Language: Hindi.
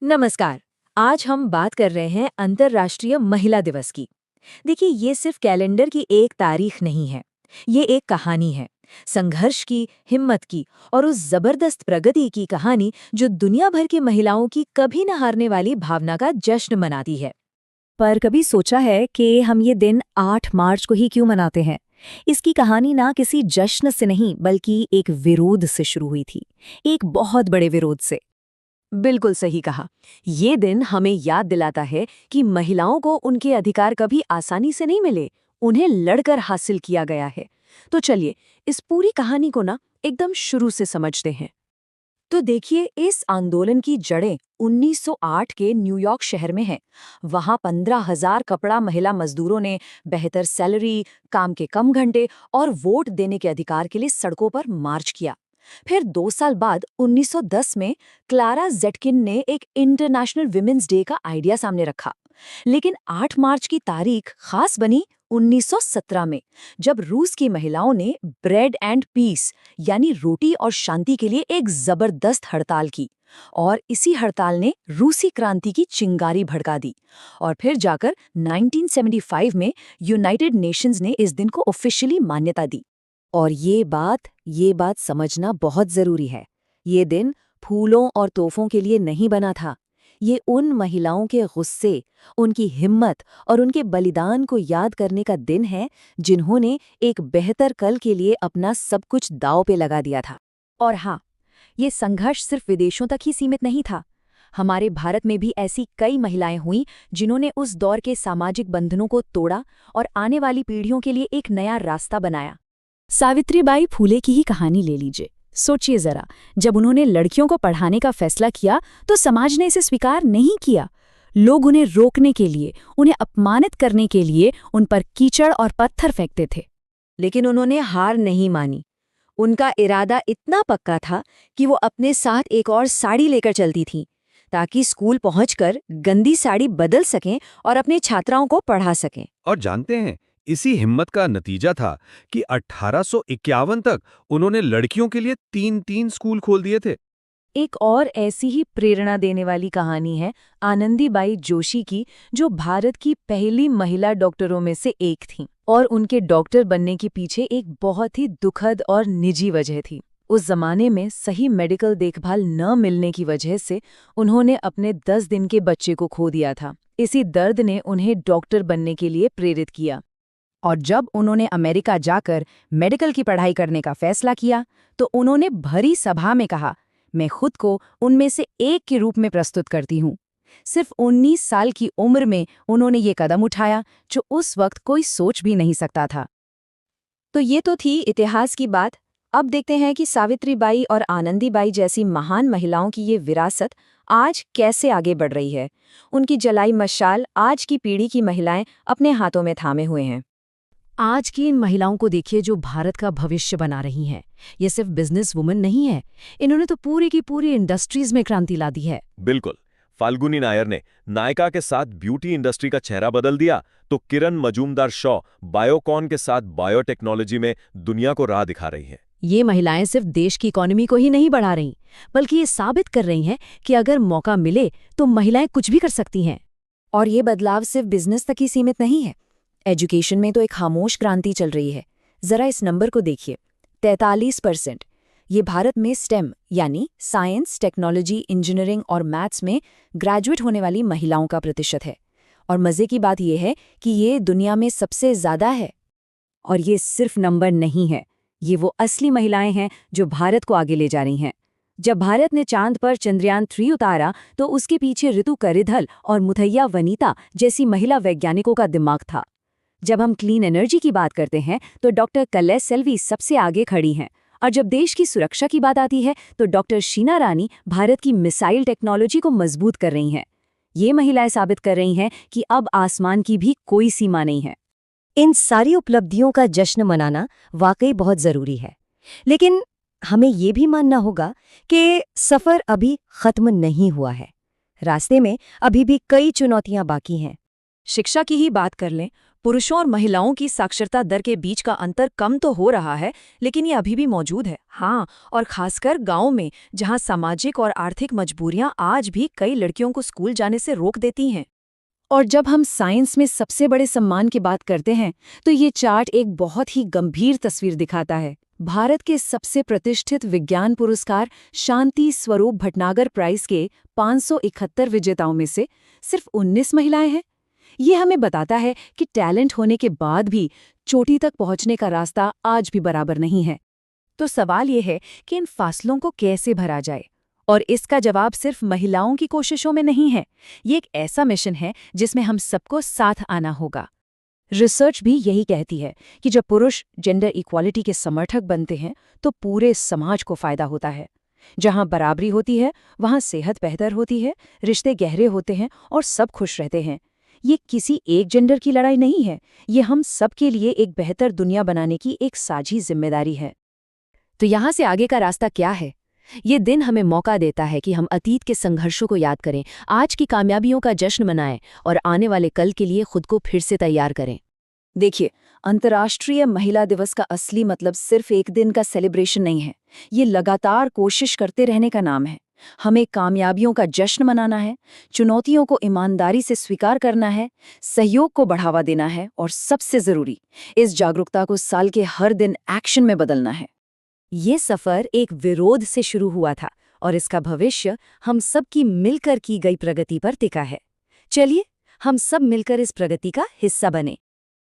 नमस्कार। आज हम बात कर रहे हैं अंतर्राष्ट्रीय महिला दिवस की। देखिए, ये सिर्फ कैलेंडर की एक तारीख नहीं है। ये एक कहानी है, संघर्ष की, हिम्मत की और उस जबरदस्त प्रगति की कहानी जो दुनिया भर की महिलाओं की कभी न हारने वाली भावना का जश्न मनाती है। पर कभी सोचा है कि हम ये दिन 8 मार्च को ही क्यों मनाते हैं? इसकी कहानी ना किसी जश्न से नहीं बल्कि एक विरोध से शुरू हुई थी। एक बहुत बड़े विरोध से। बिल्कुल सही कहा। ये दिन हमें याद दिलाता है कि महिलाओं को उनके अधिकार कभी आसानी से नहीं मिले, उन्हें लड़कर हासिल किया गया है। तो चलिए, इस पूरी कहानी को ना एकदम शुरू से समझते हैं। तो देखिए, इस आंदोलन की जड़ें 1908 के न्यूयॉर्क शहर में हैं। वहां 15,000 कपड़ा महिला मजदूरों ने बेहतर सैलरी, काम के कम घंटे और वोट देने के अधिकार के लिए सड़कों पर मार्च किया। फिर 2 साल बाद 1910 में क्लारा जेटकिन ने एक इंटरनेशनल विमेंस डे का आइडिया सामने रखा। लेकिन 8 मार्च की तारीख खास बनी 1917 में, जब रूस की महिलाओं ने ब्रेड एंड पीस यानी रोटी और शांति के लिए एक जबरदस्त हड़ताल की। और इसी हड़ताल ने रूसी क्रांति की चिंगारी भड़का दी। और फिर जाकर 1975 में यूनाइटेड नेशंस ने इस दिन को ऑफिशियली मान्यता दी। और ये बात समझना बहुत जरूरी है। ये दिन फूलों और तोहफों के लिए नहीं बना था। ये उन महिलाओं के गुस्से, उनकी हिम्मत और उनके बलिदान को याद करने का दिन है, जिन्होंने एक बेहतर कल के लिए अपना सब कुछ दांव पे लगा दिया था। और हाँ, ये संघर्ष सिर्फ विदेशों तक ही सीमित नहीं था। हमारे भारत में भी ऐसी कई महिलाएं हुईं जिन्होंने उस दौर के सामाजिक बंधनों को तोड़ा और आने वाली पीढ़ियों के लिए एक नया रास्ता बनाया। सावित्रीबाई फूले की ही कहानी ले लीजिए। सोचिए जरा, जब उन्होंने लड़कियों को पढ़ाने का फैसला किया तो समाज ने इसे स्वीकार नहीं किया। लोग उन्हें रोकने के लिए, उन्हें अपमानित करने के लिए उन पर कीचड़ और पत्थर फेंकते थे। लेकिन उन्होंने हार नहीं मानी। उनका इरादा इतना पक्का था कि वो अपने साथ एक और साड़ी लेकर चलती थीं, ताकि स्कूल पहुंचकर गंदी साड़ी बदल सकें और अपने छात्राओं को पढ़ा सकें। और जानते हैं, इसी हिम्मत का नतीजा था कि 1851 तक उन्होंने लड़कियों के लिए 3-3 स्कूल खोल दिए थे। एक और ऐसी ही प्रेरणा देने वाली कहानी है आनंदीबाई जोशी की, जो भारत की पहली महिला डॉक्टरों में से एक थीं। और उनके डॉक्टर बनने के पीछे एक बहुत ही दुखद और निजी वजह थी। उस जमाने में सही मेडिकल देखभाल न मिलने की वजह से उन्होंने अपने 10 दिन के बच्चे को खो दिया था। इसी दर्द ने उन्हें डॉक्टर बनने के लिए प्रेरित किया। और जब उन्होंने अमेरिका जाकर मेडिकल की पढ़ाई करने का फैसला किया, तो उन्होंने भरी सभा में कहा, मैं खुद को उनमें से एक के रूप में प्रस्तुत करती हूँ। सिर्फ 19 साल की उम्र में उन्होंने ये कदम उठाया, जो उस वक्त कोई सोच भी नहीं सकता था। तो ये तो थी इतिहास की बात। अब देखते हैं कि सावित्रीबाई और आनंदीबाई जैसी महान महिलाओं की ये विरासत आज कैसे आगे बढ़ रही है। उनकी जलाई मशाल आज की पीढ़ी की महिलाएं अपने हाथों में थामे हुए हैं। आज की इन महिलाओं को देखिए, जो भारत का भविष्य बना रही हैं। ये सिर्फ बिजनेस वुमन नहीं है, इन्होंने तो पूरी की पूरी इंडस्ट्रीज में क्रांति ला दी है। बिल्कुल। फाल्गुनी नायर ने नायका के साथ ब्यूटी इंडस्ट्री का चेहरा बदल दिया, तो किरण मजूमदार शॉ बायोकॉन के साथ बायोटेक्नोलॉजी में दुनिया को राह दिखा रही हैं। ये महिलाएं सिर्फ देश की इकोनॉमी को ही नहीं बढ़ा रही, बल्कि ये साबित कर रही हैं कि अगर मौका मिले तो महिलाएं कुछ भी कर सकती हैं। और ये बदलाव सिर्फ बिजनेस तक ही सीमित नहीं है। एजुकेशन में तो एक खामोश क्रांति चल रही है। जरा इस नंबर को देखिए, 43%। ये भारत में स्टेम यानी साइंस, टेक्नोलॉजी, इंजीनियरिंग और मैथ्स में ग्रेजुएट होने वाली महिलाओं का प्रतिशत है। और मज़े की बात यह है कि ये दुनिया में सबसे ज़्यादा है। और ये सिर्फ नंबर नहीं है, ये वो असली महिलाएं हैं जो भारत को आगे ले जा रही हैं। जब भारत ने चांद पर चंद्रयान 3 उतारा, तो उसके पीछे ऋतु करिधल और मुथैया वनीता जैसी महिला वैज्ञानिकों का दिमाग था। जब हम क्लीन एनर्जी की बात करते हैं, तो डॉक्टर कल्ले सेल्वी सबसे आगे खड़ी हैं। और जब देश की सुरक्षा की बात आती है, तो डॉक्टर शीना रानी भारत की मिसाइल टेक्नोलॉजी को मजबूत कर रही हैं। ये महिलाएं साबित कर रही हैं कि अब आसमान की भी कोई सीमा नहीं है। इन सारी उपलब्धियों का जश्न मनाना वाकई बहुत जरूरी है, लेकिन हमें ये भी मानना होगा कि सफर अभी खत्म नहीं हुआ है। रास्ते में अभी भी कई चुनौतियां बाकी हैं। शिक्षा की ही बात कर लें, पुरुषों और महिलाओं की साक्षरता दर के बीच का अंतर कम तो हो रहा है, लेकिन ये अभी भी मौजूद है। हाँ, और खासकर गांव में, जहां सामाजिक और आर्थिक मजबूरियां आज भी कई लड़कियों को स्कूल जाने से रोक देती हैं। और जब हम साइंस में सबसे बड़े सम्मान की बात करते हैं तो ये चार्ट एक बहुत ही गंभीर तस्वीर दिखाता है। भारत के सबसे प्रतिष्ठित विज्ञान पुरस्कार शांति स्वरूप भटनागर प्राइज के 571 विजेताओं में से सिर्फ 19 महिलाएं हैं। ये हमें बताता है कि टैलेंट होने के बाद भी चोटी तक पहुंचने का रास्ता आज भी बराबर नहीं है। तो सवाल ये है कि इन फासलों को कैसे भरा जाए, और इसका जवाब सिर्फ महिलाओं की कोशिशों में नहीं है। ये एक ऐसा मिशन है जिसमें हम सबको साथ आना होगा। रिसर्च भी यही कहती है कि जब पुरुष जेंडर इक्वालिटी के समर्थक बनते हैं तो पूरे समाज को फायदा होता है। जहां बराबरी होती है वहां सेहत बेहतर होती है, रिश्ते गहरे होते हैं और सब खुश रहते हैं। ये किसी एक जेंडर की लड़ाई नहीं है, ये हम सब के लिए एक बेहतर दुनिया बनाने की एक साझी जिम्मेदारी है। तो यहाँ से आगे का रास्ता क्या है? ये दिन हमें मौका देता है कि हम अतीत के संघर्षों को याद करें, आज की कामयाबियों का जश्न मनाएं और आने वाले कल के लिए खुद को फिर से तैयार करें। देखिए, अंतर्राष्ट्रीय महिला दिवस का असली मतलब सिर्फ एक दिन का सेलिब्रेशन नहीं है। ये लगातार कोशिश करते रहने का नाम है। हमें कामयाबियों का जश्न मनाना है, चुनौतियों को ईमानदारी से स्वीकार करना है, सहयोग को बढ़ावा देना है और सबसे जरूरी, इस जागरूकता को साल के हर दिन एक्शन में बदलना है। ये सफर एक विरोध से शुरू हुआ था और इसका भविष्य हम सब की मिलकर की गई प्रगति पर टिका है। चलिए, हम सब मिलकर इस प्रगति का हिस्सा बने।